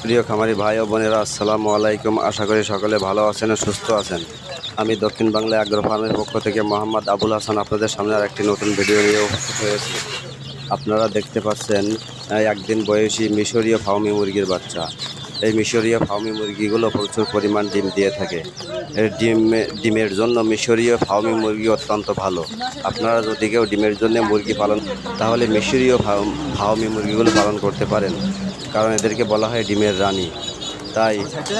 প্রিয় খামারি ভাই ও বোনেরা, আসসালামু আলাইকুম। আশা করি সকলে ভালো আছেন ও সুস্থ আছেন। আমি দক্ষিণ বাংলা অ্যাগ্রো ফার্মের পক্ষ থেকে মোহাম্মদ আবুল হাসান আপনাদের সামনে আর একটি নতুন ভিডিও নিয়ে উপস্থিত হয়েছি। আপনারা দেখতে পাচ্ছেন একদিন বয়সী মিশরীয় ফার্মি মুরগির বাচ্চা। এই মিশরীয় ফার্মি মুরগিগুলো প্রচুর পরিমাণ ডিম দিয়ে থাকে। এই ডিমের জন্য মিশরীয় ফার্মি মুরগি অত্যন্ত ভালো। আপনারা যদি কেউ ডিমের জন্য মুরগি পালন, তাহলে মিশরীয় ফার্মি মুরগিগুলো পালন করতে পারেন, কারণ এদেরকে বলা হয় ডিমের রানী। তাই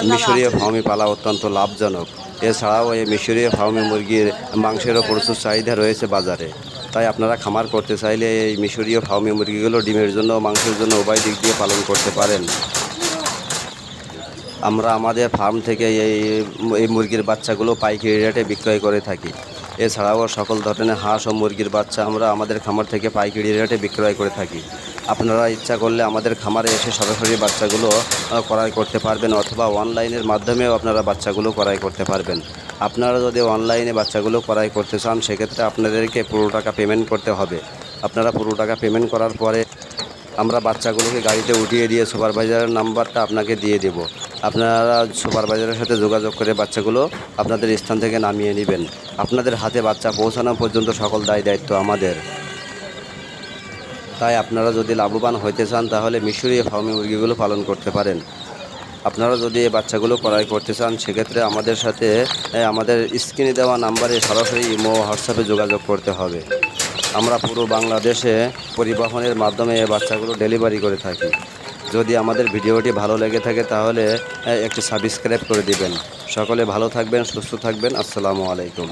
মিশরীয় ফার্মি পালা অত্যন্ত লাভজনক। এছাড়াও এই মিশরীয় ফার্মি মুরগির মাংসেরও প্রচুর চাহিদা রয়েছে বাজারে। তাই আপনারা খামার করতে চাইলে এই মিশরীয় ফার্মি মুরগিগুলো ডিমের জন্য ও মাংসের জন্য উভয় দিক দিয়ে পালন করতে পারেন। আমরা আমাদের ফার্ম থেকে এই মুরগির বাচ্চাগুলো পাইকারি রেটে বিক্রয় করে থাকি। এছাড়াও সকল ধরনের হাঁস ও মুরগির বাচ্চা আমরা আমাদের খামার থেকে পাইকারি রেটে বিক্রয় করে থাকি। আপনারা ইচ্ছা করলে আমাদের খামারে এসে সরাসরি বাচ্চাগুলো ক্রয় করতে পারবেন, অথবা অনলাইনের মাধ্যমেও আপনারা বাচ্চাগুলো ক্রয় করতে পারবেন। আপনারা যদি অনলাইনে বাচ্চাগুলো ক্রয় করতে চান, সেক্ষেত্রে আপনাদেরকে পুরো টাকা পেমেন্ট করতে হবে। আপনারা পুরো টাকা পেমেন্ট করার পরে আমরা বাচ্চাগুলোকে গাড়িতে উঠিয়ে দিয়ে সুপারভাইজারের নাম্বারটা আপনাকে দিয়ে দেব। আপনারা সুপারভাইজারের সাথে যোগাযোগ করে বাচ্চাগুলো আপনাদের স্থান থেকে নামিয়ে নেবেন। আপনাদের হাতে বাচ্চা পৌঁছানো পর্যন্ত সকল দায়িত্ব আমাদের। তাই আপনারা যদি লাভবান হইতে চান, তাহলে মিশরীয় ফার্মি মুরগিগুলো পালন করতে পারেন। আপনারা যদি এই বাচ্চাগুলো ক্রয় করতে চান, সেক্ষেত্রে আমাদের সাথে আমাদের স্ক্রিনে দেওয়া নাম্বারে সরাসরি ইমো হোয়াটসঅ্যাপে যোগাযোগ করতে হবে। আমরা পুরো বাংলাদেশে পরিবহনের মাধ্যমে এই বাচ্চাগুলো ডেলিভারি করে থাকি। যদি আমাদের ভিডিওটি ভালো লেগে থাকে, তাহলে একটি সাবস্ক্রাইব করে দিবেন। সকলে ভালো থাকবেন, সুস্থ থাকবেন। আসসালামু আলাইকুম।